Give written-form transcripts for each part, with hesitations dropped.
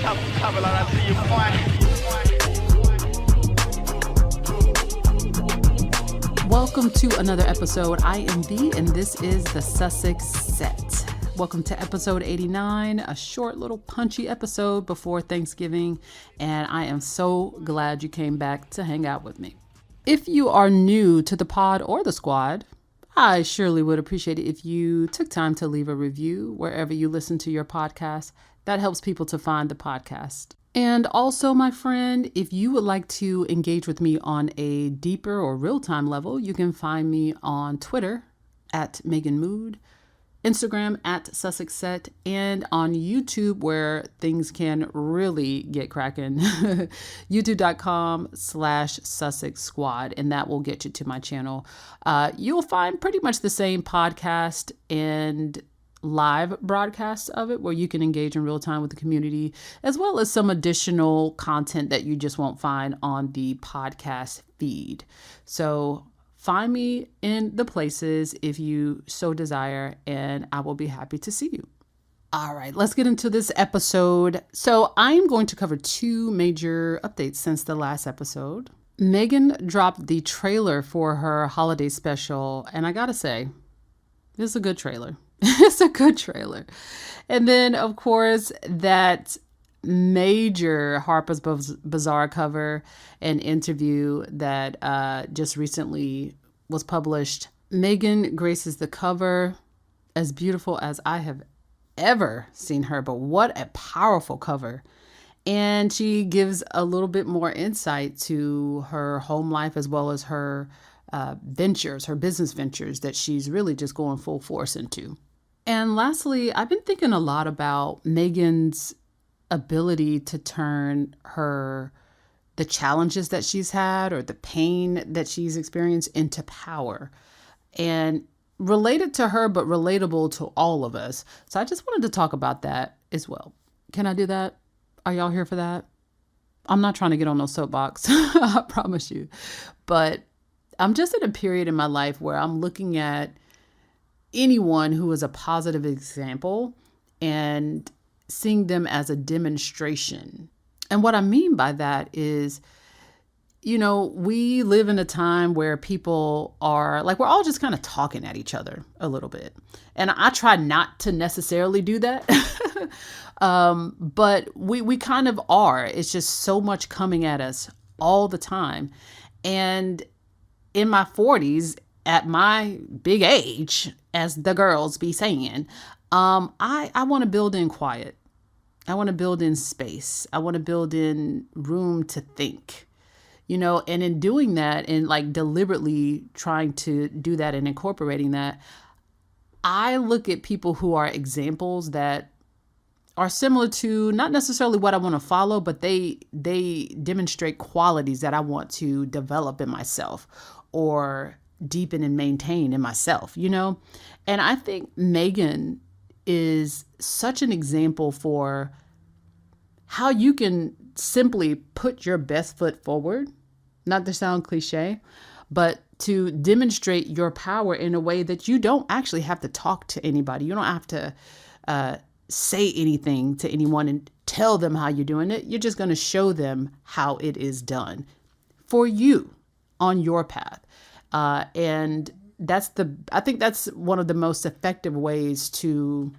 Cover like I see you, boy. Welcome to another episode. I am V, and this is the Sussex Set. Welcome to episode 89, a short little punchy episode before Thanksgiving, and I am so glad you came back to hang out with me. If you are new to the pod or the squad, I surely would appreciate it if you took time to leave a review wherever you listen to your podcast. That helps people to find the podcast. And also, my friend, if you would like to engage with me on a deeper or real-time level, you can find me on Twitter at Meghan Mood, Instagram at Sussex Set, and on YouTube where things can really get cracking, youtube.com/Sussex Squad, and that will get you to my channel. You'll find pretty much the same podcast and live broadcasts of it where you can engage in real time with the community, as well as some additional content that you just won't find on the podcast feed. So find me in the places if you so desire, and I will be happy to see you. All right, let's get into this episode. So I'm going to cover two major updates since the last episode. Meghan dropped the trailer for her holiday special, and I gotta say, this is a good trailer. It's a good trailer. And then, of course, that major Harper's Bazaar cover and interview that just recently was published. Meghan graces the cover, as beautiful as I have ever seen her, but what a powerful cover. And she gives a little bit more insight to her home life as well as her ventures, her business ventures that she's really just going full force into. And lastly, I've been thinking a lot about Meghan's ability to turn the challenges that she's had or the pain that she's experienced into power, and related to her, but relatable to all of us. So I just wanted to talk about that as well. Can I do that? Are y'all here for that? I'm not trying to get on no soapbox, I promise you. But I'm just in a period in my life where I'm looking at anyone who is a positive example and seeing them as a demonstration. And what I mean by that is, we live in a time where people are like, we're all just kind of talking at each other a little bit. And I try not to necessarily do that. But we kind of are. It's just so much coming at us all the time. And in my 40s, at my big age, as the girls be saying, I want to build in quiet. I want to build in space. I want to build in room to think, and in doing that and like deliberately trying to do that and incorporating that, I look at people who are examples that are similar to not necessarily what I want to follow, but they demonstrate qualities that I want to develop in myself or deepen and maintain in myself, And I think Meghan is such an example for how you can simply put your best foot forward, not to sound cliche, but to demonstrate your power in a way that you don't actually have to talk to anybody. You don't have to say anything to anyone and tell them how you're doing it. You're just going to show them how it is done for you on your path. And I think that's one of the most effective ways to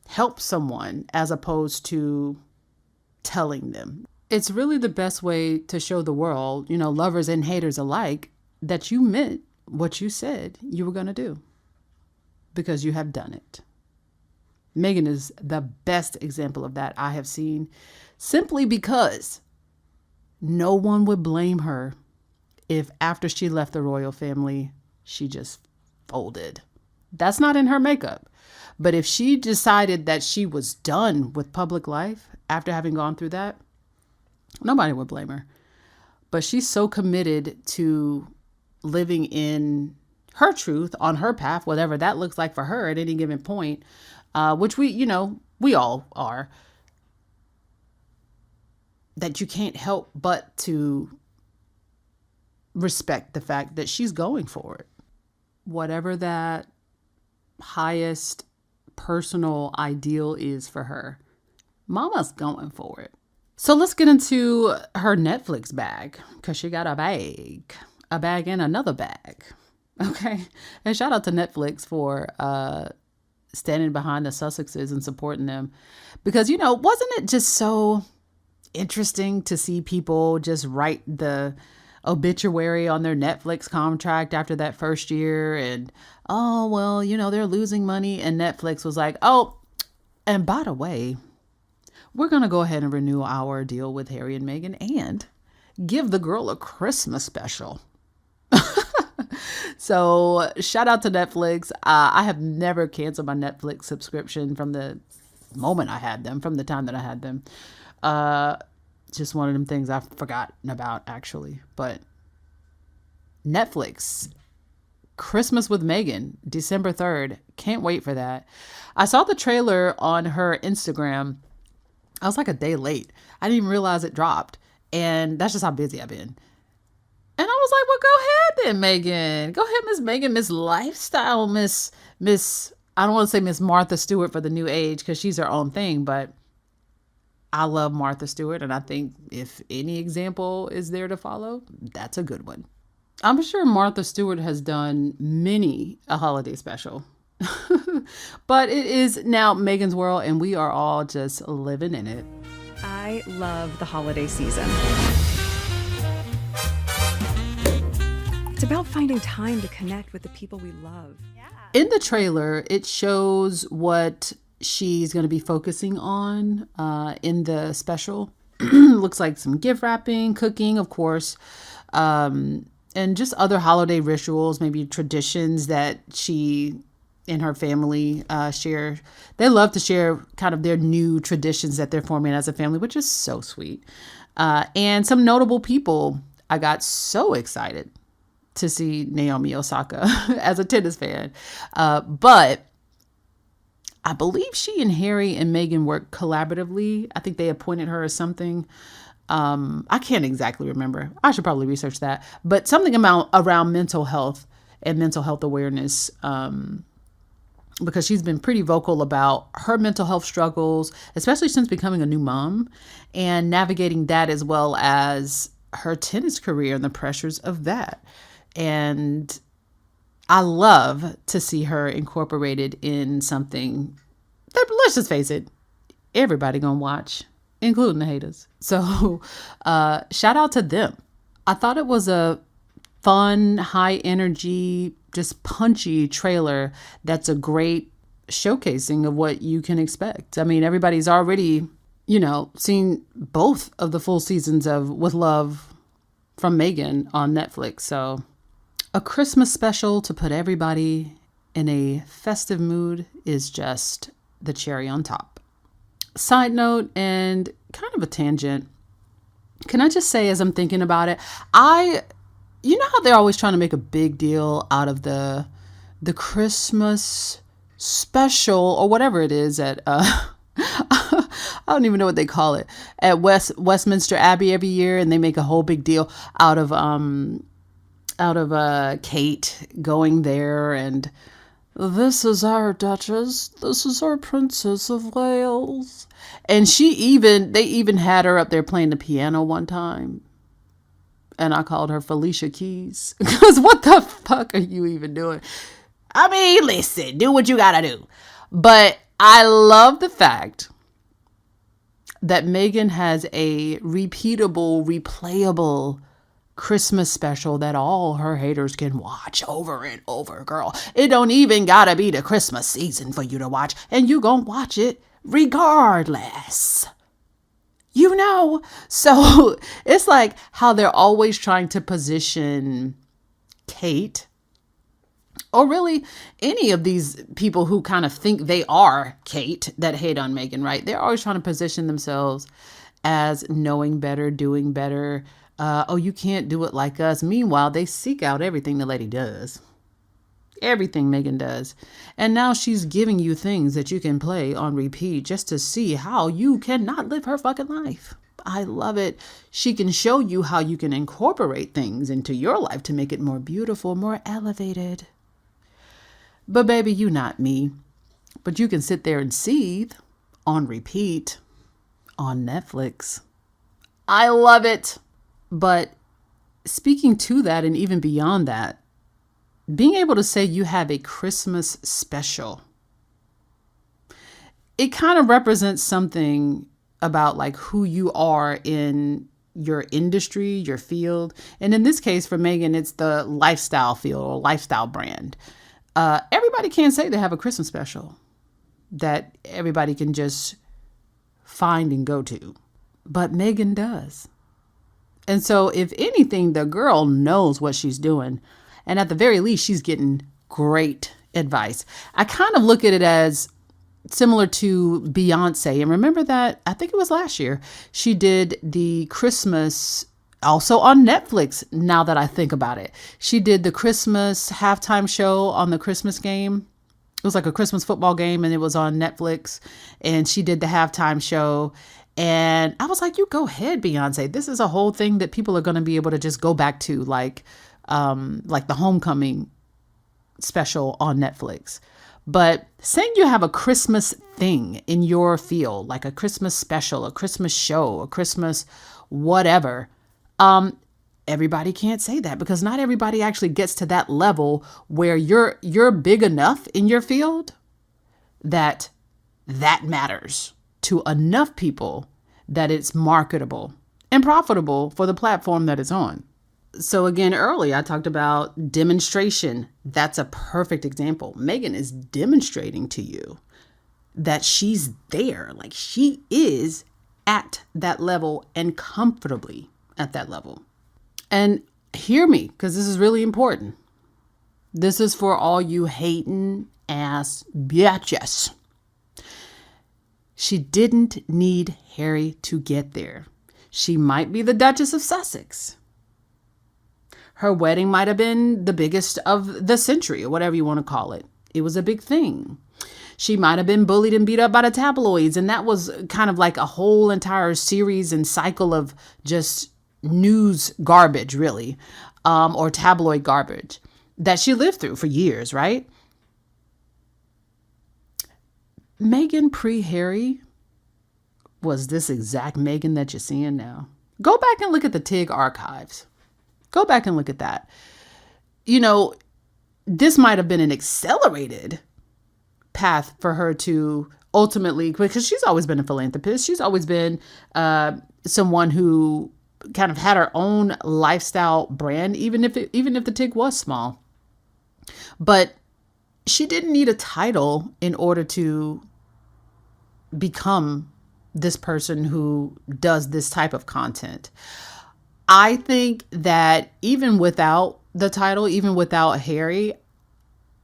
help someone as opposed to telling them. It's really the best way to show the world, lovers and haters alike, that you meant what you said you were going to do because you have done it. Meghan is the best example of that I have seen, simply because no one would blame her if after she left the royal family, she just folded. That's not in her makeup. But if she decided that she was done with public life after having gone through that, nobody would blame her. But she's so committed to living in her truth on her path, whatever that looks like for her at any given point, which we all are, that you can't help but to respect the fact that she's going for it. Whatever that highest personal ideal is for her, Mama's going for it. So let's get into her Netflix bag, because she got a bag and another bag. Okay. And shout out to Netflix for standing behind the Sussexes and supporting them. Because, wasn't it just so interesting to see people just write the obituary on their Netflix contract after that first year? And, oh, well, they're losing money. And Netflix was like, oh, and by the way, we're going to go ahead and renew our deal with Harry and Meghan and give the girl a Christmas special. So shout out to Netflix. I have never canceled my Netflix subscription from the moment I had them, from the time that I had them. Just one of them things I've forgotten about, actually. But Netflix, Christmas with Meghan, December 3rd. Can't wait for that. I saw the trailer on her Instagram. I was like a day late. I didn't even realize it dropped. And that's just how busy I've been. And I was like, well, go ahead then, Meghan. Go ahead, Miss Meghan, Miss Lifestyle, Miss, I don't want to say Miss Martha Stewart for the new age, because she's her own thing, but I love Martha Stewart. And I think if any example is there to follow, that's a good one. I'm sure Martha Stewart has done many a holiday special. But it is now Meghan's world, and we are all just living in it. I love the holiday season. It's about finding time to connect with the people we love. In the trailer, it shows what she's going to be focusing on in the special. Looks like some gift wrapping, cooking, of course, and just other holiday rituals, maybe traditions that she and her family share. They love to share kind of their new traditions that they're forming as a family, which is so sweet. And some notable people. I got so excited to see Naomi Osaka as a tennis fan. But I believe she and Harry and Meghan work collaboratively. I think they appointed her as something. I can't exactly remember. I should probably research that. But something around mental health and mental health awareness, because she's been pretty vocal about her mental health struggles, especially since becoming a new mom, and navigating that, as well as her tennis career and the pressures of that. And I love to see her incorporated in something that, let's just face it, everybody gonna watch, including the haters. So shout out to them. I thought it was a fun, high energy, just punchy trailer that's a great showcasing of what you can expect. I mean, everybody's already, seen both of the full seasons of With Love from Meghan on Netflix. So a Christmas special to put everybody in a festive mood is just the cherry on top. Side note, and kind of a tangent, can I just say, as I'm thinking about it, you know how they're always trying to make a big deal out of the Christmas special or whatever it is at I don't even know what they call it, at Westminster Abbey every year, and they make a whole big deal out of Kate going there, and this is our Duchess, this is our Princess of Wales, and they even had her up there playing the piano one time. And I called her Felicia Keys. Because what the fuck are you even doing? I mean, listen, do what you gotta do. But I love the fact that Meghan has a repeatable, replayable Christmas special that all her haters can watch over and over, girl. It don't even gotta be the Christmas season for you to watch. And you gonna watch it regardless. So it's like how they're always trying to position Kate, or really any of these people who kind of think they are Kate that hate on Meghan, right? They're always trying to position themselves as knowing better, doing better. Oh, you can't do it like us. Meanwhile, they seek out everything the lady does. Everything Meghan does. And now she's giving you things that you can play on repeat just to see how you cannot live her fucking life. I love it. She can show you how you can incorporate things into your life to make it more beautiful, more elevated. But baby, you not me. But you can sit there and seethe on repeat. on Netflix. I love it. But speaking to that and even beyond that, being able to say you have a Christmas special, it kind of represents something about like who you are in your industry, your field. And in this case for Meghan, it's the lifestyle field or lifestyle brand. Everybody can't say they have a Christmas special that everybody can just find and go to. But Meghan does. And so if anything, the girl knows what she's doing. And at the very least, she's getting great advice. I kind of look at it as similar to Beyonce. And remember that, I think it was last year, she did the Christmas, also on Netflix, now that I think about it. She did the Christmas halftime show on the Christmas game. It was like a Christmas football game and it was on Netflix. And she did the halftime show. And I was like, you go ahead, Beyonce. This is a whole thing that people are going to be able to just go back to, like the Homecoming special on Netflix. But saying you have a Christmas thing in your field, like a Christmas special, a Christmas show, a Christmas whatever, everybody can't say that because not everybody actually gets to that level where you're big enough in your field that matters to enough people that it's marketable and profitable for the platform that it's on. So again, earlier I talked about demonstration. That's a perfect example. Meghan is demonstrating to you that she's there, like she is at that level and comfortably at that level. And hear me, because this is really important. This is for all you hating ass bitches. She didn't need Harry to get there. She might be the Duchess of Sussex. Her wedding might have been the biggest of the century or whatever you want to call it. It was a big thing. She might have been bullied and beat up by the tabloids. And that was kind of like a whole entire series and cycle of just news garbage, really, or tabloid garbage that she lived through for years, right? Meghan pre-Harry was this exact Meghan that you're seeing now. Go back and look at the TIG archives. Go back and look at that. You know, this might have been an accelerated path for her to ultimately, because she's always been a philanthropist. She's always been someone who kind of had her own lifestyle brand, even if the TIG was small. But she didn't need a title in order to become this person who does this type of content. I think that even without the title, even without Harry,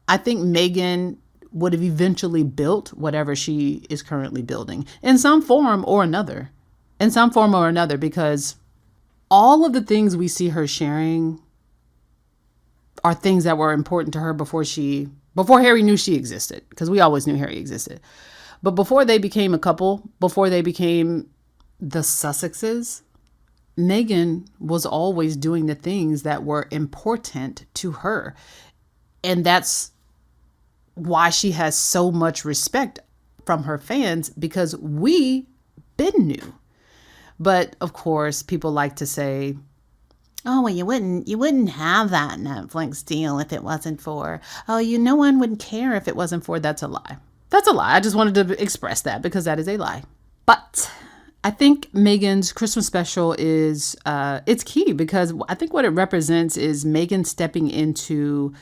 I think Meghan would have eventually built whatever she is currently building in some form or another, because all of the things we see her sharing are things that were important to her before Harry knew she existed, because we always knew Harry existed. But before they became a couple, before they became the Sussexes, Meghan was always doing the things that were important to her. And that's why she has so much respect from her fans, because we been knew. But of course, people like to say, oh, well, you wouldn't have that Netflix deal if it wasn't for, no one would care if it wasn't for. That's a lie. That's a lie. I just wanted to express that because that is a lie. But I think Meghan's Christmas special is, it's key, because I think what it represents is Meghan stepping into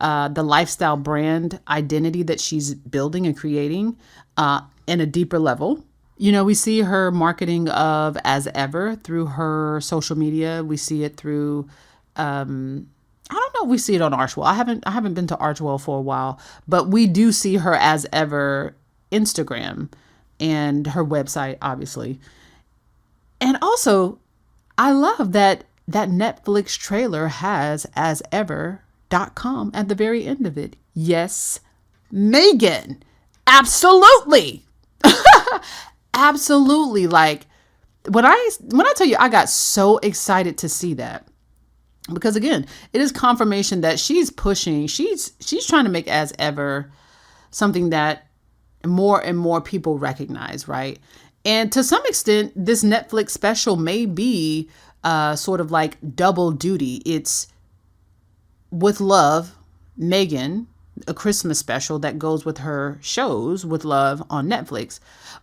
the lifestyle brand identity that she's building and creating in a deeper level. You know, we see her marketing of As Ever through her social media. We see it through, I don't know, we see it on Archwell. I haven't been to Archwell for a while, but we do see her As Ever Instagram and her website, obviously. And also, I love that Netflix trailer has asever.com at the very end of it. Yes, Meghan. Absolutely. Absolutely. Like when I tell you, I got so excited to see that, because again, it is confirmation that she's pushing, she's trying to make As Ever something that more and more people recognize, right? And to some extent, this Netflix special may be sort of like double duty. It's With Love, Meghan, a Christmas special that goes with her shows With Love on Netflix.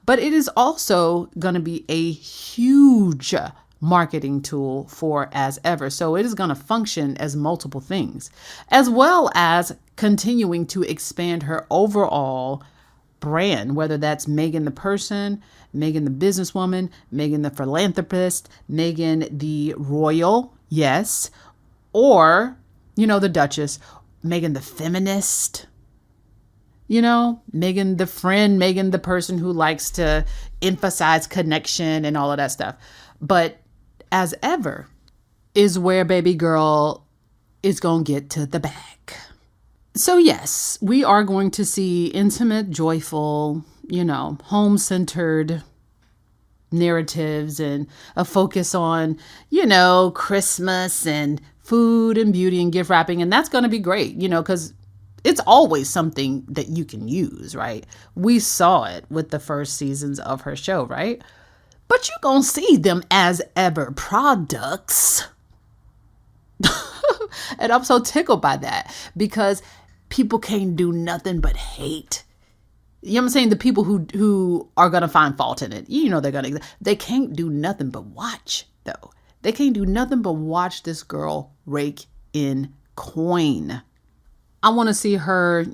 But it is also going to be a huge marketing tool for As Ever. So it is going to function as multiple things, as well as continuing to expand her overall brand, whether that's Meghan the person, Meghan the businesswoman, Meghan the philanthropist, Meghan the royal, yes, or, the Duchess, Meghan the feminist, Meghan the friend, Meghan the person who likes to emphasize connection and all of that stuff. But As Ever is where baby girl is going to get to the bag. So yes, we are going to see intimate, joyful, home-centered narratives and a focus on, Christmas and food and beauty and gift wrapping. And that's going to be great, because it's always something that you can use, right? We saw it with the first seasons of her show, right? But you're going to see them As Ever products. And I'm so tickled by that because people can't do nothing but hate. You know what I'm saying? The people who are going to find fault in it, they can't do nothing but watch, though. They can't do nothing but watch this girl rake in coin. I want to see her,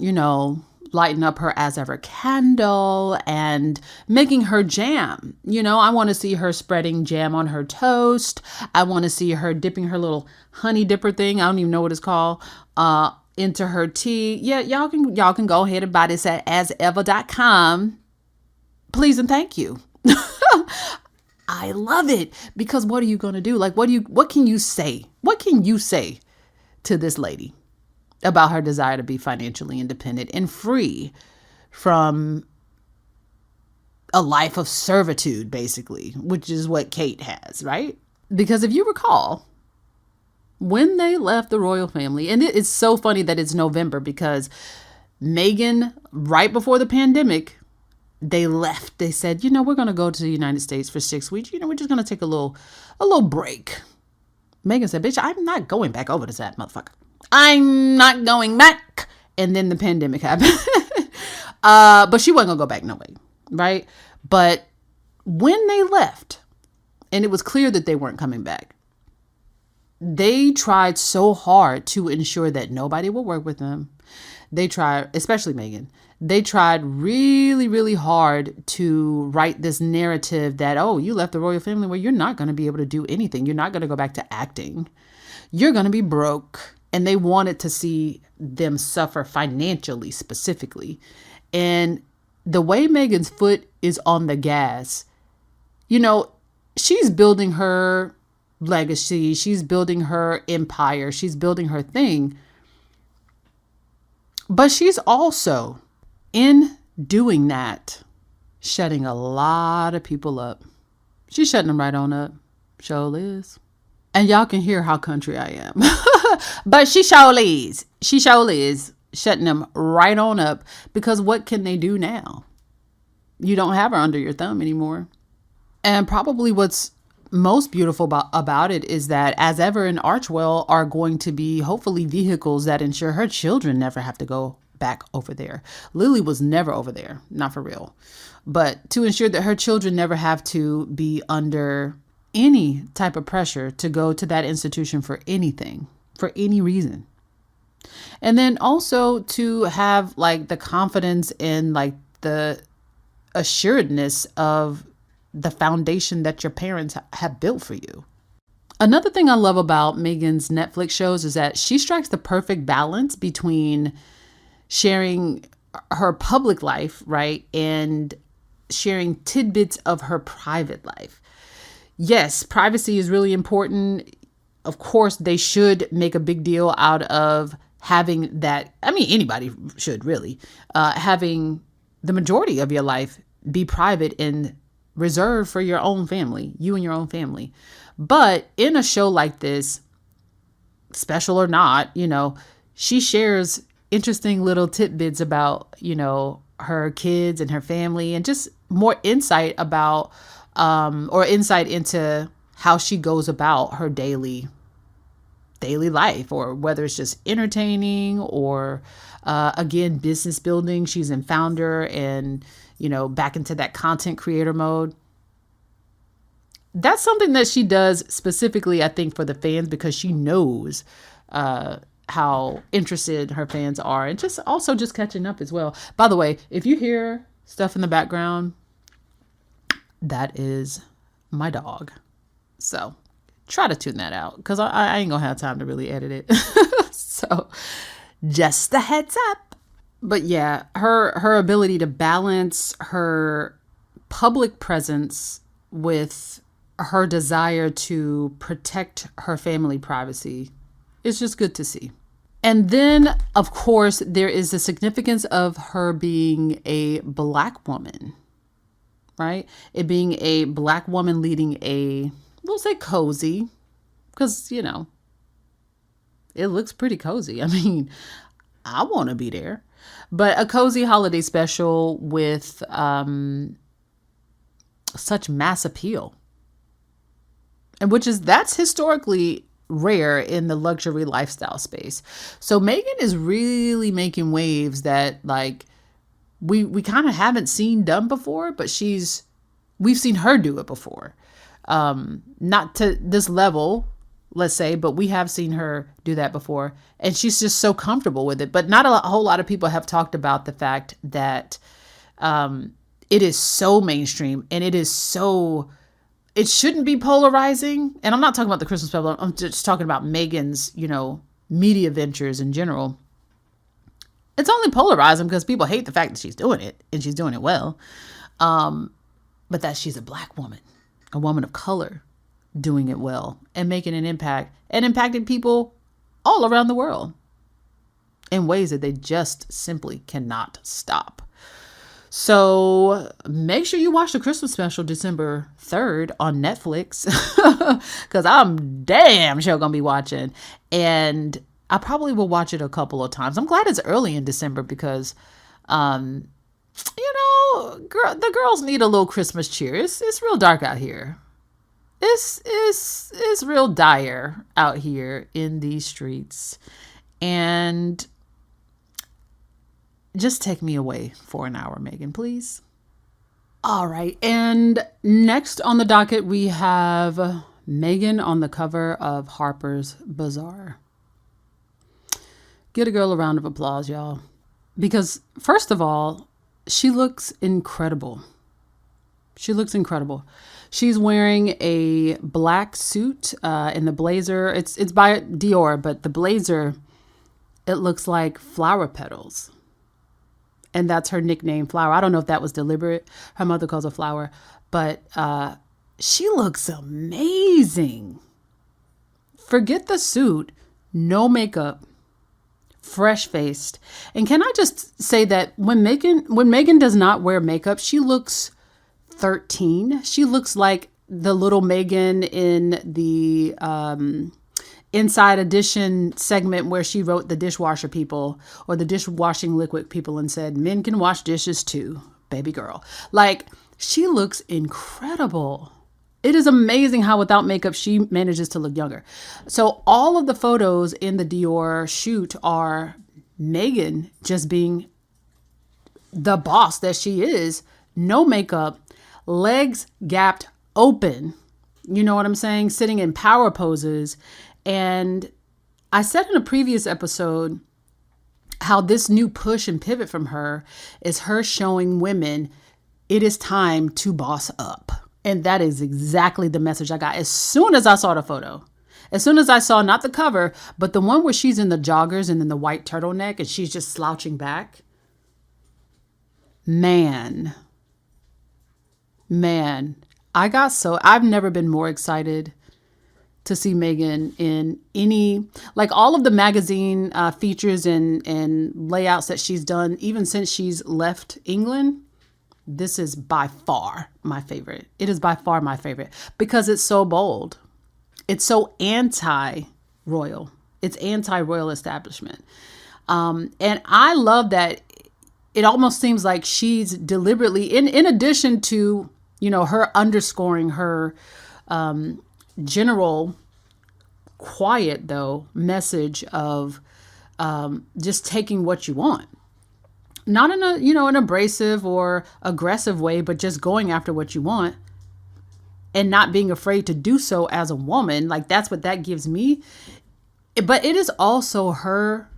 lighting up her As Ever candle and making her jam. I want to see her spreading jam on her toast. I want to see her dipping her little honey dipper thing. I don't even know what it's called. Into her tea. Yeah, y'all can go ahead and buy this at asever.com. Please and thank you. I love it because what are you going to do? Like, what can you say? What can you say to this lady about her desire to be financially independent and free from a life of servitude, basically, which is what Kate has, right? Because if you recall, when they left the royal family, and it's so funny that it's November because Meghan, right before the pandemic, they left. They said, we're going to go to the United States for 6 weeks. We're just going to take a little break. Meghan said, bitch, I'm not going back over to that motherfucker. I'm not going back. And then the pandemic happened. But she wasn't going to go back no way. Right. But when they left and it was clear that they weren't coming back, they tried so hard to ensure that nobody would work with them. They tried, especially Meghan, they tried really, really hard to write this narrative that, oh, you left the royal family where you're not going to be able to do anything. You're not going to go back to acting. You're going to be broke. And they wanted to see them suffer financially, specifically. And the way Meghan's foot is on the gas, she's building her legacy. She's building her empire. She's building her thing. But she's also, in doing that, shutting a lot of people up. She's shutting them right on up. Sure is. And y'all can hear how country I am. But she sure is. She sure is shutting them right on up because what can they do now? You don't have her under your thumb anymore. And probably what's most beautiful about it is that As Ever and Archwell are going to be hopefully vehicles that ensure her children never have to go back over there. Lily was never over there, not for real. But to ensure that her children never have to be under any type of pressure to go to that institution for anything, for any reason. And then also to have like the confidence and like the assuredness of the foundation that your parents have built for you. Another thing I love about Meghan's Netflix shows is that she strikes the perfect balance between sharing her public life, right, and sharing tidbits of her private life. Yes, privacy is really important. Of course, they should make a big deal out of having that. I mean, anybody should really, having the majority of your life be private and reserved for your own family, you and your own family. But in a show like this, special or not, she shares interesting little tidbits about, her kids and her family and just more insight about or insight into how she goes about her daily life, or whether it's just entertaining or again, business building. She's in founder and, back into that content creator mode. That's something that she does specifically, I think, for the fans, because she knows how interested her fans are, and just catching up as well. By the way, if you hear stuff in the background, that is my dog. So try to tune that out, because I ain't gonna have time to really edit it. So just a heads up. But yeah, her ability to balance her public presence with her desire to protect her family privacy is just good to see. And then, of course, there is the significance of her being a Black woman, right? It being a Black woman leading we'll say cozy, because, it looks pretty cozy. I mean, I want to be there. But a cozy holiday special with such mass appeal. And that's historically rare in the luxury lifestyle space. So Meghan is really making waves that we kind of haven't seen done before, but we've seen her do it before. Not to this level, let's say, but we have seen her do that before, and she's just so comfortable with it. But not a whole lot of people have talked about the fact that it is so mainstream, and it shouldn't be polarizing. And I'm not talking about the Christmas special. I'm just talking about Meghan's, media ventures in general. It's only polarizing because people hate the fact that she's doing it, and she's doing it well. But that she's a Black woman, a woman of color, doing it well and making an impact and impacting people all around the world in ways that they just simply cannot stop. So make sure you watch the Christmas special December 3rd on Netflix, because I'm damn sure going to be watching, and I probably will watch it a couple of times. I'm glad it's early in December because, the girls need a little Christmas cheer. It's real dark out here. It's real dire out here in these streets, and just take me away for an hour, Meghan, please. All right. And next on the docket, we have Meghan on the cover of Harper's Bazaar. Get a girl a round of applause, y'all. Because first of all, she looks incredible. She's wearing a black suit and the blazer. It's by Dior, but the blazer, it looks like flower petals. And that's her nickname, Flower. I don't know if that was deliberate. Her mother calls her Flower. But she looks amazing. Forget the suit. No makeup. Fresh-faced. And can I just say that when Meghan does not wear makeup, she looks 13. She looks like the little Meghan in the Inside Edition segment where she wrote the dishwasher people or the dishwashing liquid people and said, men can wash dishes too, baby girl. She looks incredible. It is amazing how without makeup she manages to look younger. So all of the photos in the Dior shoot are Meghan just being the boss that she is. No makeup, legs gapped open. You know what I'm saying? Sitting in power poses. And I said in a previous episode how this new push and pivot from her is her showing women it is time to boss up. And that is exactly the message I got as soon as I saw the photo. As soon as I saw not the cover, but the one where she's in the joggers and then the white turtleneck and she's just slouching back. Man, I've never been more excited to see Meghan in any, all of the magazine features and layouts that she's done, even since she's left England. This is by far my favorite. It is by far my favorite because it's so bold. It's so anti-royal. It's anti-royal establishment. And I love that it almost seems like she's deliberately, in addition to, her underscoring her general quiet, though, message of just taking what you want. Not in an abrasive or aggressive way, but just going after what you want and not being afraid to do so as a woman. Like, that's what that gives me. But it is also her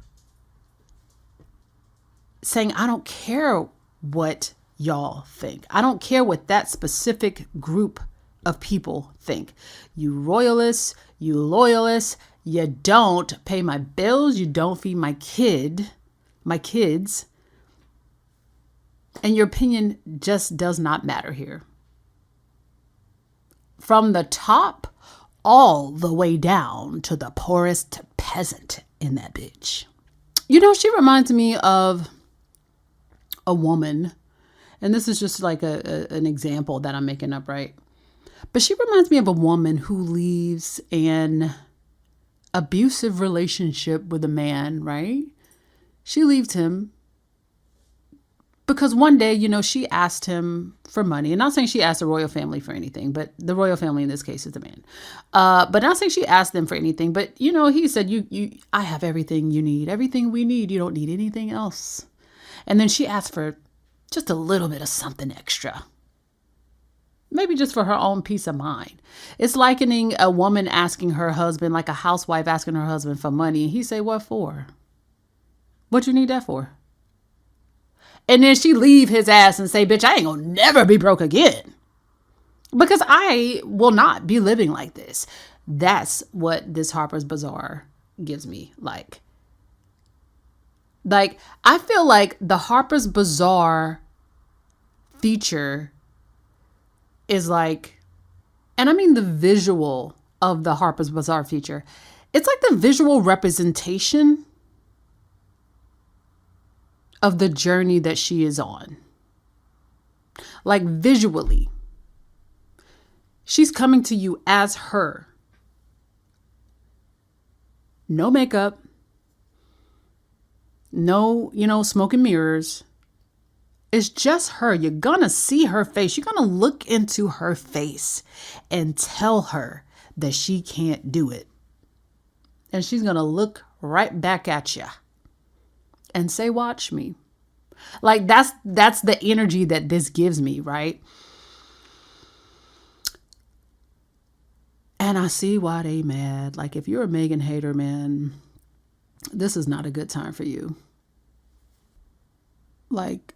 saying, I don't care what y'all think. I don't care what that specific group of people think. You royalists, you loyalists, you don't pay my bills, you don't feed my kids, and your opinion just does not matter here. From the top all the way down to the poorest peasant in that bitch. She reminds me of a woman, and this is just like an example that I'm making up, right? But she reminds me of a woman who leaves an abusive relationship with a man, right? She leaves him because one day, she asked him for money. And not saying she asked the royal family for anything, but the royal family in this case is the man. But not saying she asked them for anything, but he said, I have everything you need, everything we need. You don't need anything else. And then she asked for just a little bit of something extra. Maybe just for her own peace of mind. It's likening a woman asking her husband, like a housewife asking her husband for money. And he say, what for? What you need that for? And then she leave his ass and say, bitch, I ain't gonna never be broke again. Because I will not be living like this. That's what this Harper's Bazaar gives me. Like, I feel like the Harper's Bazaar feature is like, and I mean the visual of the Harper's Bazaar feature. It's like the visual representation of the journey that she is on. Like, visually, she's coming to you as her. No makeup, no, smoke and mirrors. It's just her. You're gonna see her face. You're gonna look into her face and tell her that she can't do it. And she's gonna look right back at you and say, watch me. Like, that's the energy that this gives me, right? And I see why they mad. Like, if you're a Meghan hater, man, this is not a good time for you. Like,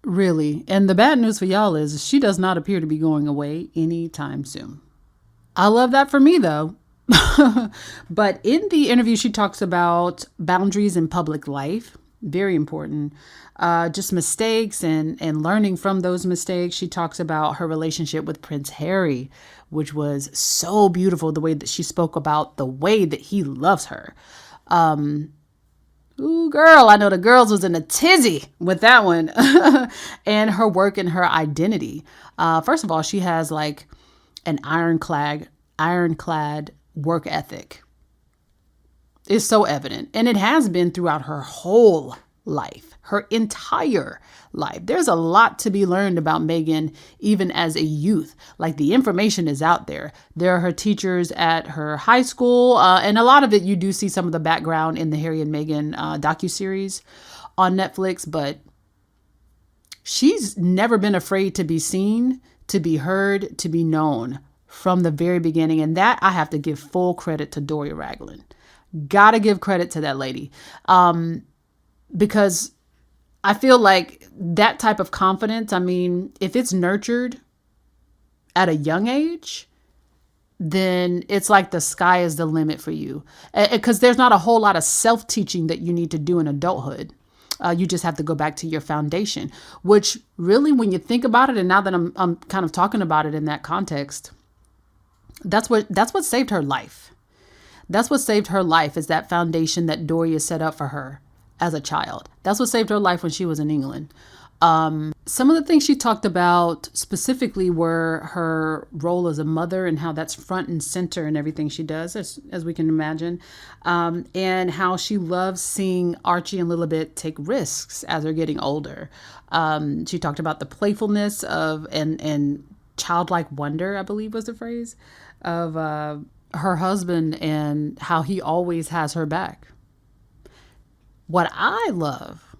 really. And the bad news for y'all is she does not appear to be going away anytime soon. I love that for me, though. But in the interview, she talks about boundaries in public life. Very important. Just mistakes and learning from those mistakes. She talks about her relationship with Prince Harry, which was so beautiful. The way that she spoke about the way that he loves her. Ooh, girl, I know the girls was in a tizzy with that one. And her work and her identity. First of all, she has like an ironclad work ethic. Is so evident. And it has been throughout her whole life, her entire life. There's a lot to be learned about Meghan, even as a youth. Like, the information is out there. There are her teachers at her high school. And a lot of it, you do see some of the background in the Harry and Meghan docuseries on Netflix. But she's never been afraid to be seen, to be heard, to be known from the very beginning. And that I have to give full credit to Doria Ragland. Gotta give credit to that lady. Because I feel like that type of confidence, I mean, if it's nurtured at a young age, then it's like the sky is the limit for you. Because there's not a whole lot of self-teaching that you need to do in adulthood. You just have to go back to your foundation, which really, when you think about it, and now that I'm kind of talking about it in that context, that's what saved her life. That's what saved her life, is that foundation that Doria set up for her as a child. That's what saved her life when she was in England. Some of the things she talked about specifically were her role as a mother and how that's front and center in everything she does, as we can imagine, and how she loves seeing Archie and Lilibet take risks as they're getting older. She talked about the playfulness of and childlike wonder, I believe was the phrase, of her husband and how he always has her back. What I love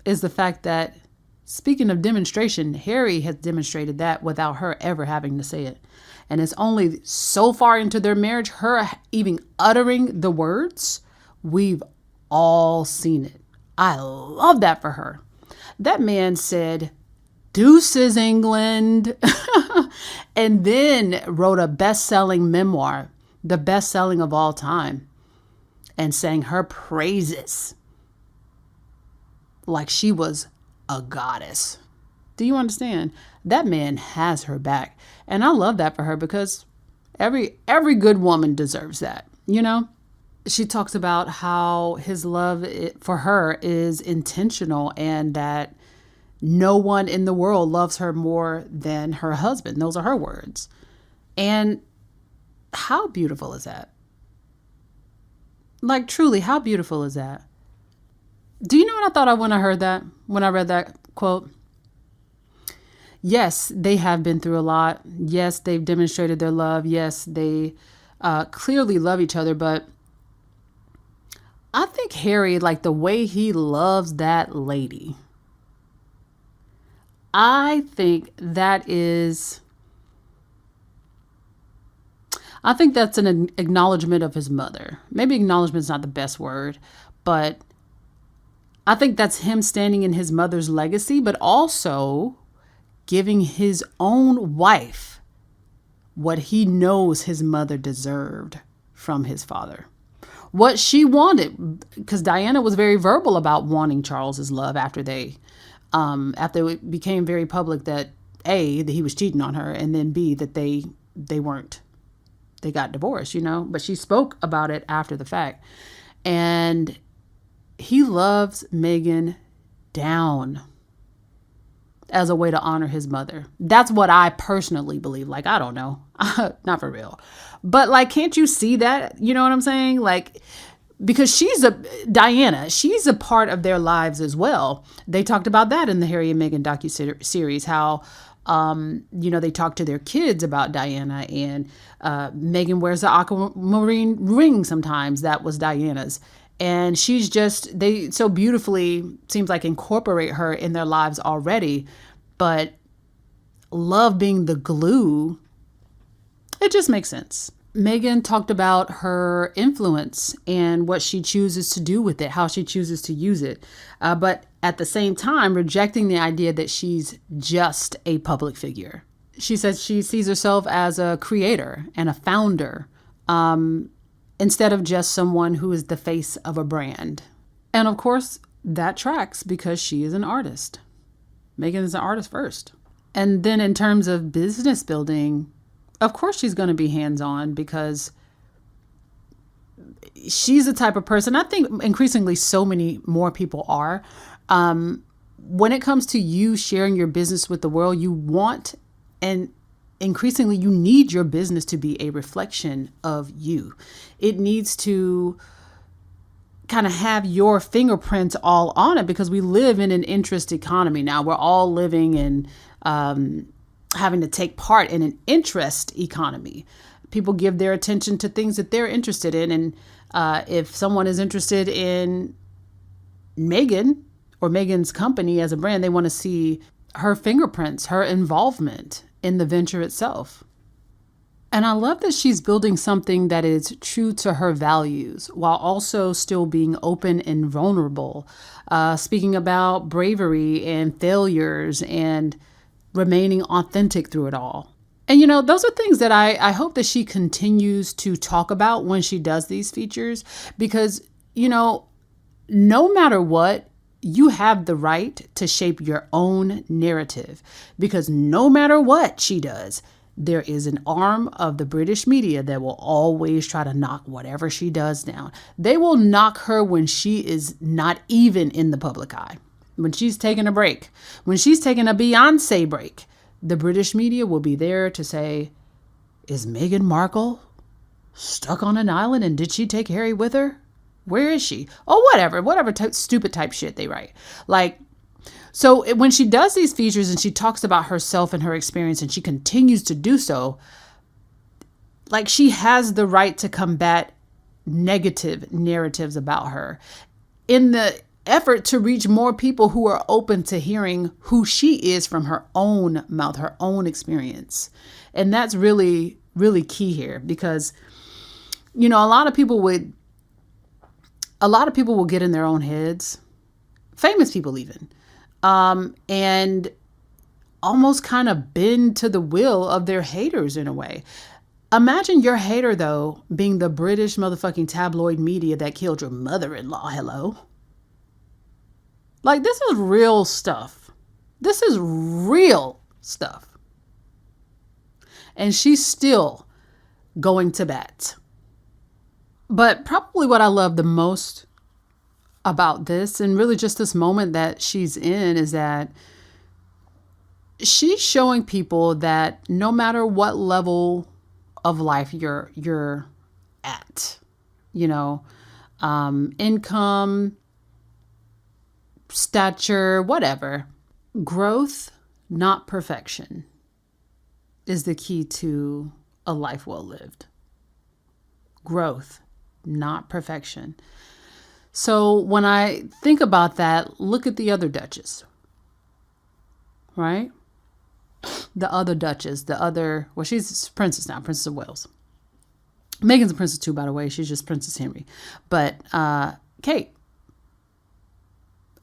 is the fact that, speaking of demonstration, Harry has demonstrated that without her ever having to say it. And it's only so far into their marriage, her even uttering the words, we've all seen it. I love that for her. That man said, "Deuces, England," and then wrote a best-selling memoir, the best-selling of all time, and sang her praises like she was a goddess. Do you understand? That man has her back. And I love that for her because every good woman deserves that, you know? She talks about how his love for her is intentional and that no one in the world loves her more than her husband. Those are her words. And how beautiful is that? Like, truly, how beautiful is that? Do you know what I thought when I heard that, when I read that quote? Yes, they have been through a lot. Yes, they've demonstrated their love. Yes, they clearly love each other. But I think Harry, like the way he loves that lady, I think that's an acknowledgement of his mother. Maybe acknowledgement is not the best word, but I think that's him standing in his mother's legacy, but also giving his own wife what he knows his mother deserved from his father. What she wanted, because Diana was very verbal about wanting Charles's love after it became very public that A, that he was cheating on her, and then B, that they got divorced, you know, but she spoke about it after the fact. And he loves Meghan down as a way to honor his mother. That's what I personally believe. Like, I don't know, not for real, but like, can't you see that? You know what I'm saying? Like, because Diana, she's a part of their lives as well. They talked about that in the Harry and Meghan docuseries, how, they talk to their kids about Diana, and Meghan wears the aquamarine ring sometimes. That was Diana's. And they so beautifully, seems like, incorporate her in their lives already. But love being the glue, it just makes sense. Meghan talked about her influence and what she chooses to do with it, how she chooses to use it. But at the same time, rejecting the idea that she's just a public figure. She says she sees herself as a creator and a founder, instead of just someone who is the face of a brand. And of course, that tracks because she is an artist. Meghan is an artist first. And then in terms of business building, of course she's going to be hands-on because she's the type of person, I think increasingly so many more people are. When it comes to you sharing your business with the world, you want, and increasingly you need your business to be a reflection of you. It needs to kind of have your fingerprints all on it because we live in an interest economy now. We're all living in having to take part in an interest economy. People give their attention to things that they're interested in. And if someone is interested in Meghan or Meghan's company as a brand, they want to see her fingerprints, her involvement in the venture itself. And I love that she's building something that is true to her values while also still being open and vulnerable, speaking about bravery and failures and remaining authentic through it all. And, those are things that I hope that she continues to talk about when she does these features, because, no matter what, you have the right to shape your own narrative, because no matter what she does, there is an arm of the British media that will always try to knock whatever she does down. They will knock her when she is not even in the public eye. when she's taking a break, when she's taking a Beyonce break, the British media will be there to say, is Meghan Markle stuck on an island and did she take Harry with her? Where is she? Oh, whatever stupid type shit they write. Like, so when she does these features and she talks about herself and her experience and she continues to do so, like, she has the right to combat negative narratives about her in the effort to reach more people who are open to hearing who she is from her own mouth, her own experience. And that's really, really key here because, you know, a lot of people will get in their own heads, famous people even, and almost kind of bend to the will of their haters in a way. Imagine your hater, though, being the British motherfucking tabloid media that killed your mother-in-law. Hello? Like, this is real stuff. This is real stuff. And she's still going to bat. But probably what I love the most about this, and really just this moment that she's in, is that she's showing people that no matter what level of life you're at, you know, income, stature, whatever, growth, not perfection, is the key to a life well lived. Growth, not perfection. So when I think about that, look at the other Duchess, right? The other Duchess, well, she's princess now, Princess of Wales. Meghan's a princess too, by the way. She's just Princess Henry. But Kate.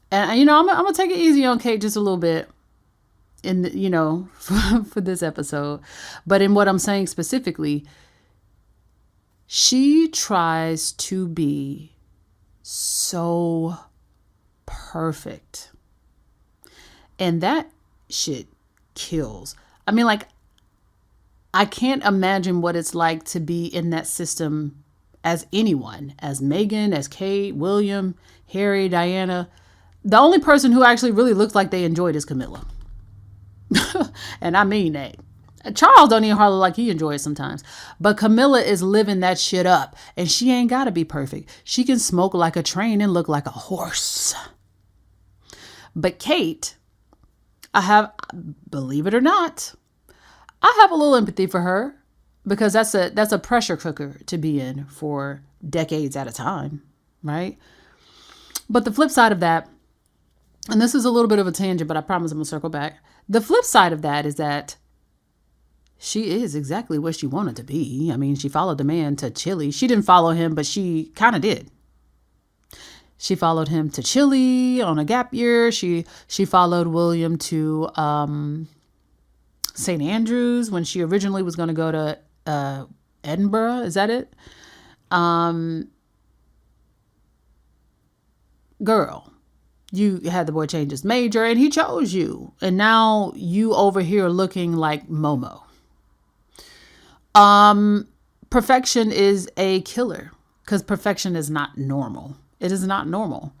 And, you know, I'm going to take it easy on Kate just a little bit for this episode. But in what I'm saying specifically, she tries to be so perfect. And that shit kills. I mean, like, I can't imagine what it's like to be in that system as anyone, as Meghan, as Kate, William, Harry, Diana. The only person who actually really looks like they enjoyed is Camilla. And I mean that. Charles don't even hardly like he enjoys sometimes. But Camilla is living that shit up. And she ain't got to be perfect. She can smoke like a train and look like a horse. But Kate, believe it or not, I have a little empathy for her because that's a pressure cooker to be in for decades at a time, right? But the flip side of that, and this is a little bit of a tangent, but I promise I'm going to circle back. The flip side of that is that she is exactly what she wanted to be. I mean, she followed the man to Chile. She didn't follow him, but she kind of did. She followed him to Chile on a gap year. She followed William to St. Andrews when she originally was going to go to Edinburgh. Is that it? Girl, you had the boy change his major and he chose you. And now you over here looking like Momo. Perfection is a killer because perfection is not normal. It is not normal.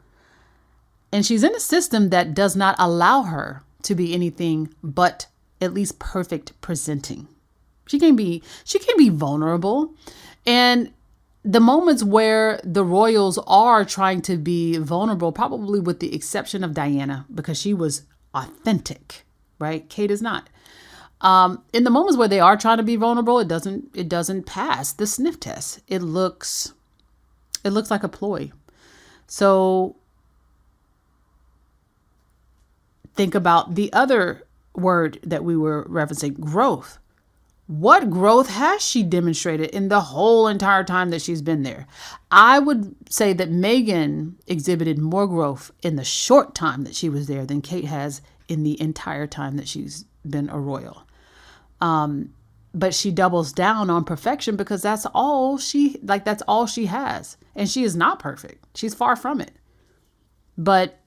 And she's in a system that does not allow her to be anything but at least perfect presenting. She can be vulnerable. And the moments where the royals are trying to be vulnerable, probably with the exception of Diana, because she was authentic, right? Kate is not. In the moments where they are trying to be vulnerable, it doesn't pass the sniff test. It looks like a ploy. So think about the other word that we were referencing, growth. What growth has she demonstrated in the whole entire time that she's been there? I would say that Meghan exhibited more growth in the short time that she was there than Kate has in the entire time that she's been a royal. But she doubles down on perfection because that's all she has. And she is not perfect. She's far from it. But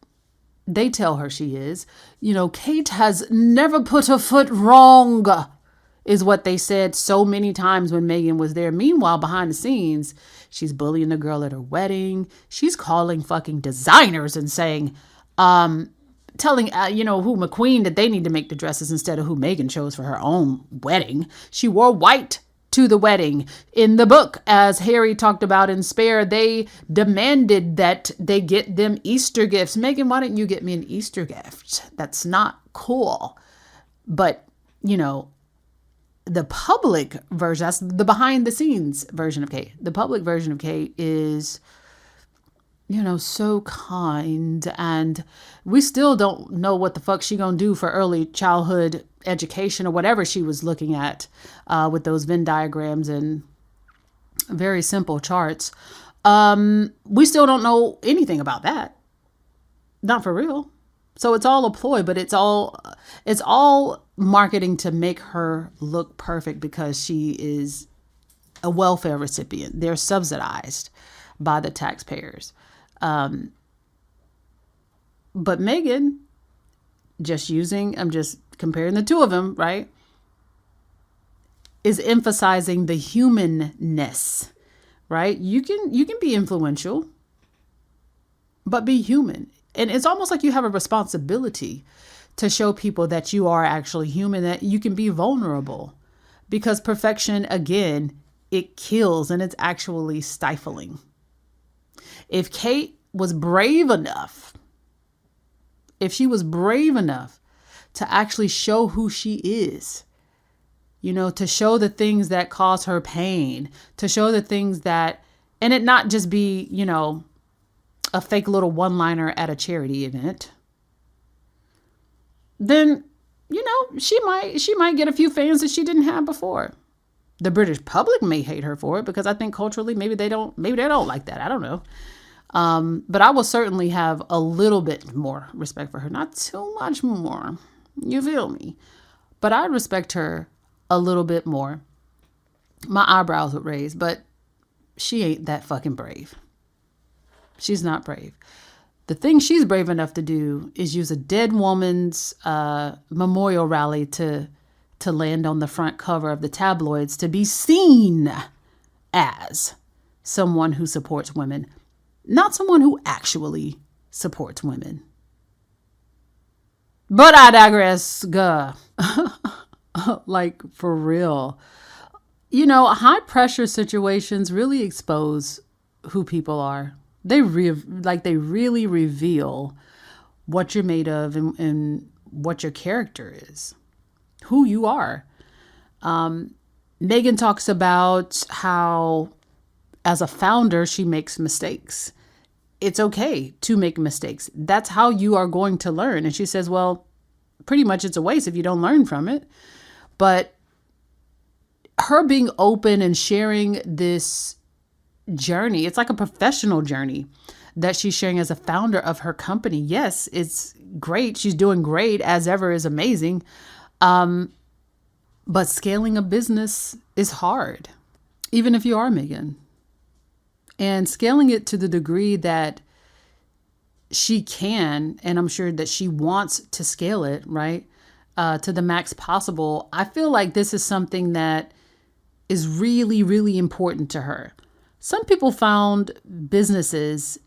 they tell her she is. You know, Kate has never put a foot wrong, is what they said so many times when Meghan was there. Meanwhile, behind the scenes, she's bullying the girl at her wedding. She's calling fucking designers and saying, telling, who McQueen that they need to make the dresses instead of who Meghan chose for her own wedding. She wore white to the wedding. In the book, as Harry talked about in Spare, they demanded that they get them Easter gifts. Meghan, why didn't you get me an Easter gift? That's not cool. But, the public version, that's the behind the scenes version of Kate. The public version of Kate is, so kind, and we still don't know what the fuck she gonna do for early childhood education or whatever she was looking at with those Venn diagrams and very simple charts. We still don't know anything about that. Not for real. So it's all a ploy, but it's all marketing to make her look perfect because she is a welfare recipient. They're subsidized by the taxpayers. But Meghan, I'm just comparing the two of them, right? Is emphasizing the humanness, right? You can be influential, but be human. And it's almost like you have a responsibility to show people that you are actually human, that you can be vulnerable, because perfection, again, it kills and it's actually stifling. If Kate was brave enough, to actually show who she is, to show the things that cause her pain, to show the things that, and it not just be, a fake little one-liner at a charity event, then, she might get a few fans that she didn't have before. The British public may hate her for it because I think culturally, maybe they don't like that. I don't know. But I will certainly have a little bit more respect for her. Not too much more. You feel me? But I respect her a little bit more. My eyebrows would raise, but she ain't that fucking brave. She's not brave. The thing she's brave enough to do is use a dead woman's memorial rally to land on the front cover of the tabloids, to be seen as someone who supports women, not someone who actually supports women. But I digress. Like, for real. High pressure situations really expose who people are. They really reveal what you're made of and what your character is, who you are. Meghan talks about how, as a founder, she makes mistakes. It's okay to make mistakes. That's how you are going to learn. And she says, well, pretty much it's a waste if you don't learn from it. But her being open and sharing this journey, it's like a professional journey that she's sharing as a founder of her company. Yes, it's great. She's doing great, as ever, is amazing. But scaling a business is hard, even if you are Meghan. And scaling it to the degree that she can, and I'm sure that she wants to scale it, right, to the max possible. I feel like this is something that is really, really important to her. Some people found businesses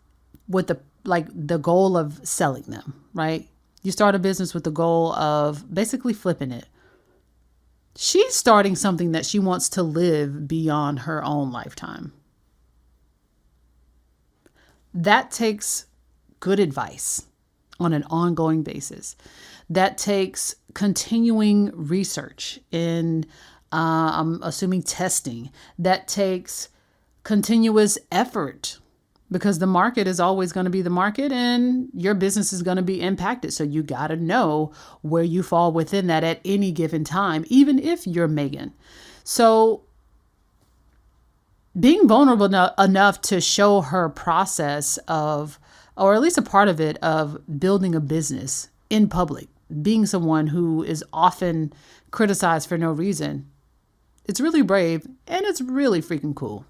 with the goal of selling them, right? You start a business with the goal of basically flipping it. She's starting something that she wants to live beyond her own lifetime. That takes good advice on an ongoing basis. That takes continuing research and I'm assuming testing. That takes continuous effort, because the market is always going to be the market and your business is going to be impacted. So you got to know where you fall within that at any given time, even if you're Meghan. So being vulnerable enough to show her process of, or at least a part of it, of building a business in public, being someone who is often criticized for no reason, it's really brave and it's really freaking cool.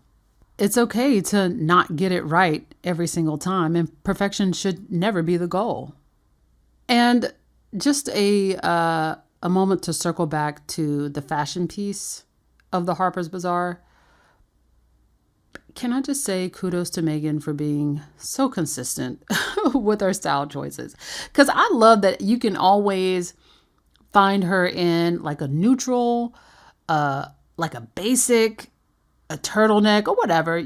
It's okay to not get it right every single time, and perfection should never be the goal. And just a moment to circle back to the fashion piece of the Harper's Bazaar. can I just say kudos to Meghan for being so consistent with her style choices? Because I love that you can always find her in like a neutral, like a basic, a turtleneck or whatever,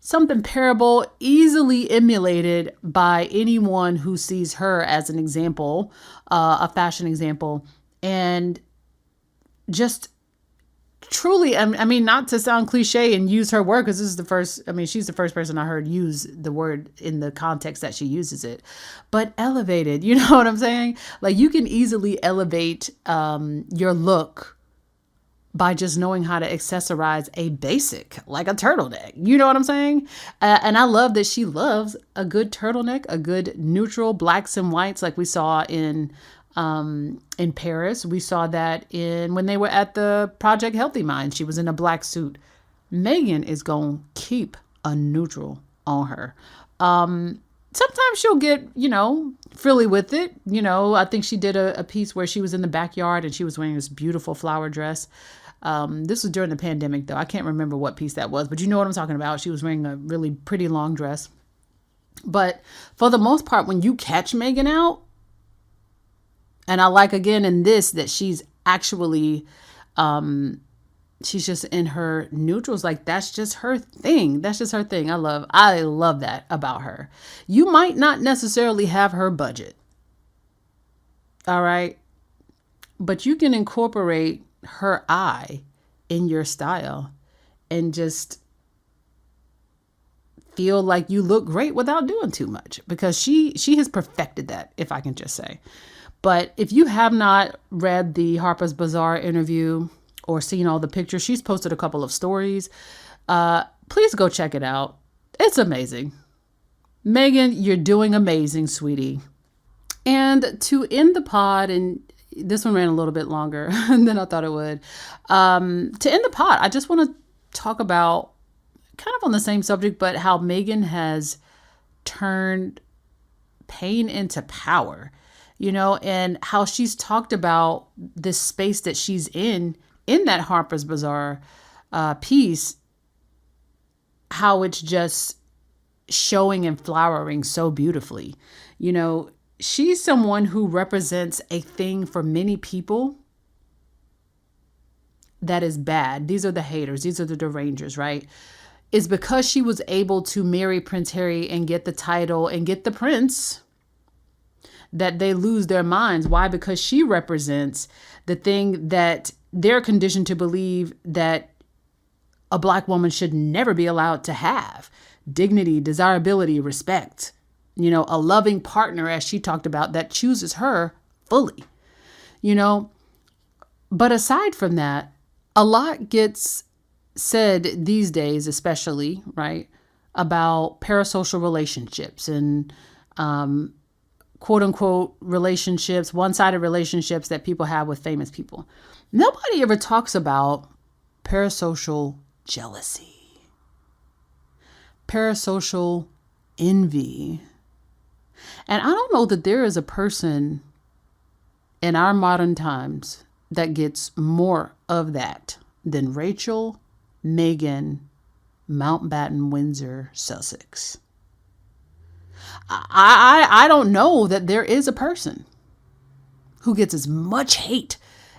something parable, easily emulated by anyone who sees her as an example, a fashion example. And just truly, I mean, not to sound cliche and use her word, because this is the first, she's the first person I heard use the word in the context that she uses it, but elevated, you know what I'm saying? Like, you can easily elevate your look by just knowing how to accessorize a basic, like a turtleneck. You know what I'm saying? And I love that she loves a good turtleneck, a good neutral blacks and whites, like we saw in Paris. We saw that when they were at the Project Healthy Mind. She was in a black suit. Meghan is going to keep a neutral on her. Sometimes she'll get, frilly with it. I think she did a piece where she was in the backyard and she was wearing this beautiful flower dress. This was during the pandemic, though. I can't remember what piece that was, but you know what I'm talking about. She was wearing a really pretty long dress. But for the most part, when you catch Meghan out, and I like, again, in this, that she's actually, she's just in her neutrals. Like, that's just her thing. That's just her thing. I love that about her. You might not necessarily have her budget. All right. But you can incorporate her eye in your style and just feel like you look great without doing too much, because she has perfected that, if I can just say. But if you have not read the Harper's Bazaar interview or seen all the pictures, she's posted a couple of stories. Please go check it out. It's amazing. Meghan, you're doing amazing, sweetie. And to end the pod, and this one ran a little bit longer than I thought it would. To end the pod, I just want to talk about, kind of on the same subject, but how Meghan has turned pain into power. And how she's talked about this space that she's in that Harper's Bazaar piece, how it's just showing and flowering so beautifully. She's someone who represents a thing for many people that is bad. These are the haters. These are the derangers, right? It's because she was able to marry Prince Harry and get the title and get the prince that they lose their minds. Why? Because she represents the thing that they're conditioned to believe that a black woman should never be allowed to have: dignity, desirability, respect, a loving partner, as she talked about, that chooses her fully, But aside from that, a lot gets said these days, especially, right, about parasocial relationships and, quote unquote relationships, one-sided relationships that people have with famous people. Nobody ever talks about parasocial jealousy, parasocial envy. And I don't know that there is a person in our modern times that gets more of that than Rachel, Meghan, Mountbatten, Windsor, Sussex. I don't know that there is a person who gets as much hate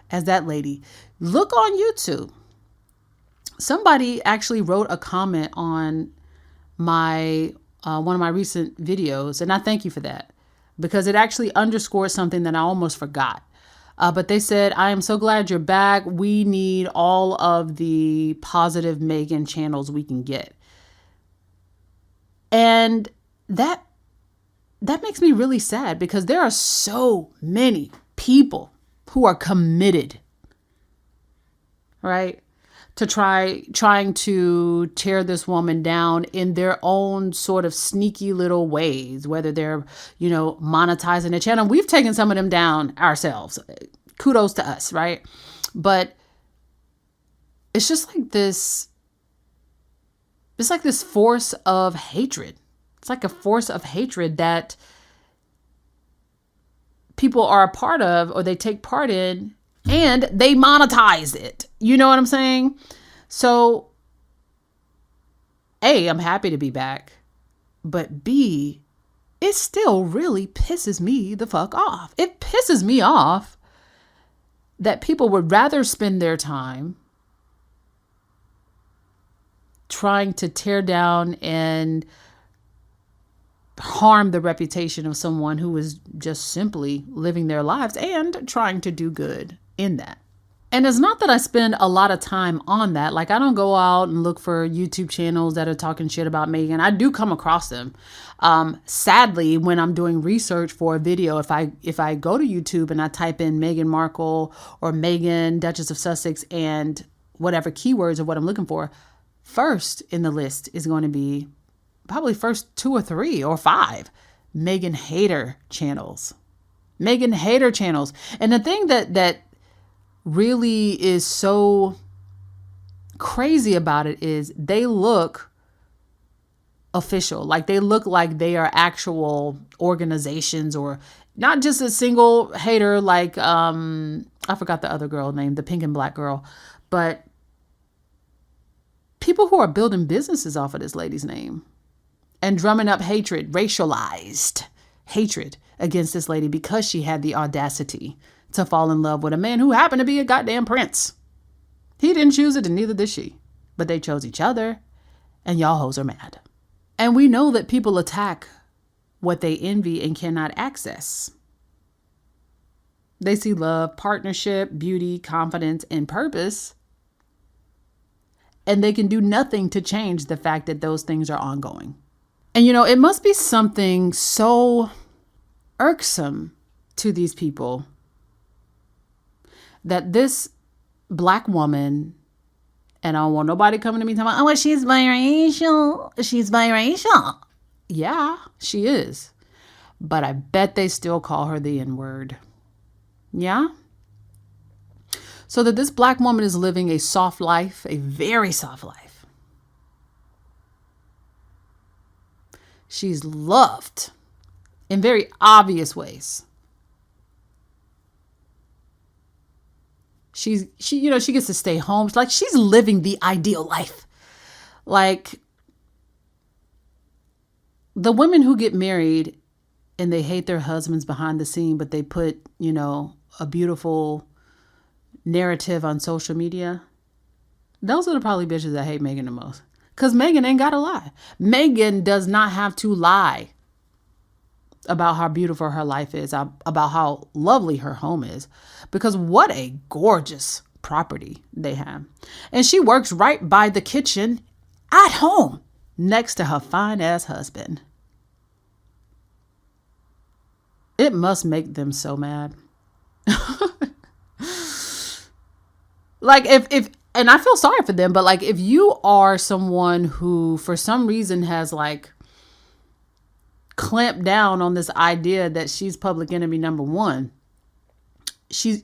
as that lady. Look on YouTube. Somebody actually wrote a comment on my one of my recent videos, and I thank you for that, because it actually underscored something that I almost forgot. But they said, "I am so glad you're back. We need all of the positive Meghan channels we can get." And that makes me really sad, because there are so many people who are committed, right, to trying to tear this woman down in their own sort of sneaky little ways, whether they're, monetizing a channel. We've taken some of them down ourselves. Kudos to us, right? But it's just like this, it's like this force of hatred. It's like a force of hatred that people are a part of, or they take part in, and they monetize it. You know what I'm saying? So A, I'm happy to be back. But B, it still really pisses me the fuck off. It pisses me off that people would rather spend their time trying to tear down and harm the reputation of someone who is just simply living their lives and trying to do good in that. And it's not that I spend a lot of time on that. Like, I don't go out and look for YouTube channels that are talking shit about Meghan. I do come across them. Sadly, when I'm doing research for a video, if I go to YouTube and I type in Meghan Markle or Meghan, Duchess of Sussex, and whatever keywords of what I'm looking for, first in the list is going to be probably first 2 or 3 or 5 Meghan hater channels. Meghan hater channels. And the thing that really is so crazy about it is they look official. Like, they look like they are actual organizations, or not just a single hater like I forgot the other girl name, the pink and black girl, but people who are building businesses off of this lady's name and drumming up hatred, racialized hatred against this lady because she had the audacity to fall in love with a man who happened to be a goddamn prince. He didn't choose it, and neither did she. But they chose each other, and y'all hoes are mad. And we know that people attack what they envy and cannot access. They see love, partnership, beauty, confidence, and purpose, and they can do nothing to change the fact that those things are ongoing. And it must be something so irksome to these people that this black woman, and I don't want nobody coming to me talking about, oh, she's biracial. She's biracial. Yeah, she is. But I bet they still call her the N-word. Yeah? So that this black woman is living a soft life, a very soft life. She's loved in very obvious ways. She gets to stay home. It's like she's living the ideal life. Like, the women who get married and they hate their husbands behind the scene, but they put, a beautiful narrative on social media. Those are probably bitches that hate Meghan the most. Because Meghan ain't got to lie. Meghan does not have to lie about how beautiful her life is, about how lovely her home is, because what a gorgeous property they have. And she works right by the kitchen at home next to her fine ass husband. It must make them so mad. Like, if and I feel sorry for them, but like, if you are someone who for some reason has like clamped down on this idea that she's public enemy number one,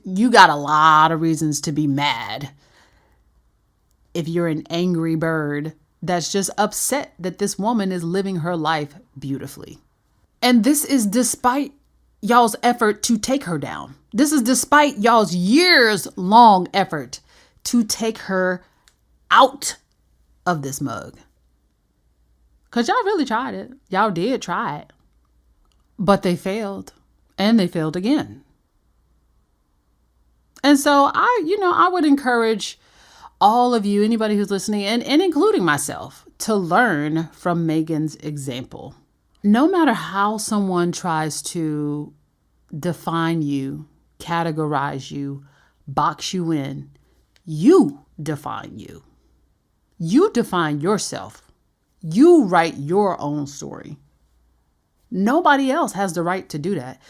you got a lot of reasons to be mad. If you're an angry bird that's just upset that this woman is living her life beautifully. And this is despite y'all's effort to take her down. This is despite y'all's years long effort to take her out of this mug. Because y'all really tried it. Y'all did try it. But they failed. And they failed again. And so I would encourage all of you, anybody who's listening, and including myself, to learn from Meghan's example. No matter how someone tries to define you, categorize you, box you in, you define you. You define yourself. You write your own story. Nobody else has the right to do that,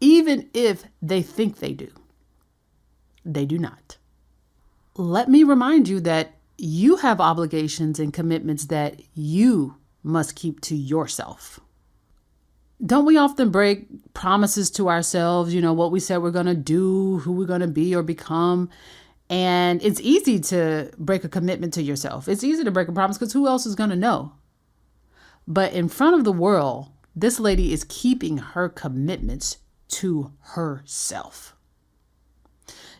even if they think they do. They do not. Let me remind you that you have obligations and commitments that you must keep to yourself. Don't we often break promises to ourselves, what we said we're going to do, who we're going to be or become? And it's easy to break a commitment to yourself. It's easy to break a promise because who else is going to know? But in front of the world, this lady is keeping her commitments to herself.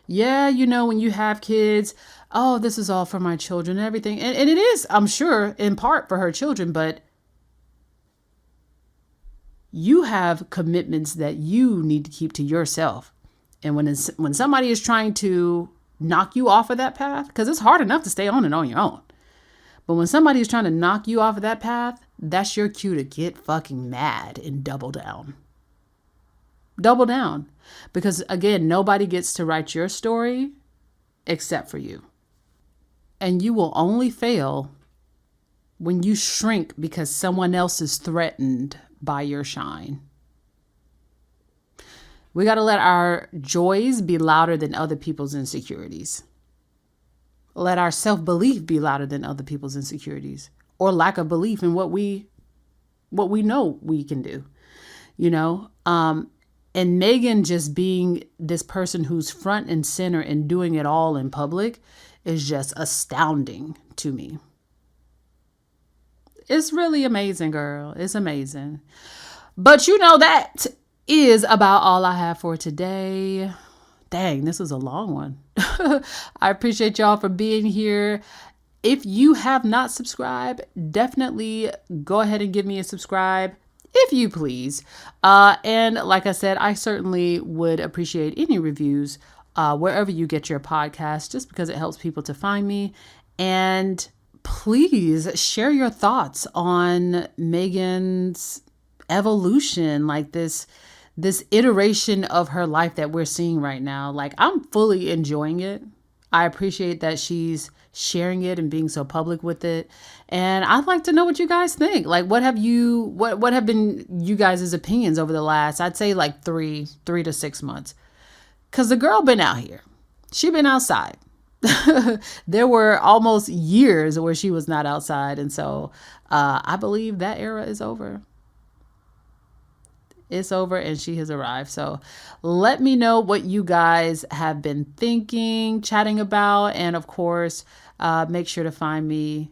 Yeah, when you have kids, oh, this is all for my children and everything. And it is, I'm sure, in part for her children, but you have commitments that you need to keep to yourself. And when somebody is trying to knock you off of that path, because it's hard enough to stay on it on your own. But when somebody is trying to knock you off of that path, that's your cue to get fucking mad and double down. Double down. Because again, nobody gets to write your story except for you. And you will only fail when you shrink because someone else is threatened by your shine. We got to let our joys be louder than other people's insecurities. Let our self-belief be louder than other people's insecurities or lack of belief in what we know we can do, you know? And Meghan just being this person who's front and center and doing it all in public is just astounding to me. It's really amazing, girl. It's amazing. But you know, that is about all I have for today. Dang, this was a long one. I appreciate y'all for being here. If you have not subscribed, definitely go ahead and give me a subscribe, if you please. And like I said, I certainly would appreciate any reviews wherever you get your podcast, just because it helps people to find me. And please share your thoughts on Meghan's evolution, like this iteration of her life that we're seeing right now. Like, I'm fully enjoying it. I appreciate that she's sharing it and being so public with it. And I'd like to know what you guys think. Like, what have been you guys' opinions over the last, I'd say like 3 to 6 months? Cause the girl been out here. She been outside. There were almost years where she was not outside. And so I believe that era is over. It's over and she has arrived. So let me know what you guys have been thinking, chatting about. And of course, make sure to find me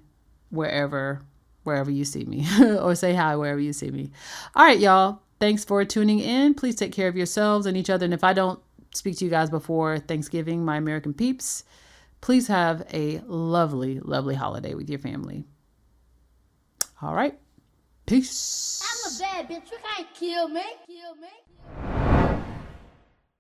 wherever you see me or say hi wherever you see me. All right, y'all. Thanks for tuning in. Please take care of yourselves and each other. And if I don't speak to you guys before Thanksgiving, my American peeps, please have a lovely, lovely holiday with your family. All right. Peace. I'm a bad bitch. You can't kill me.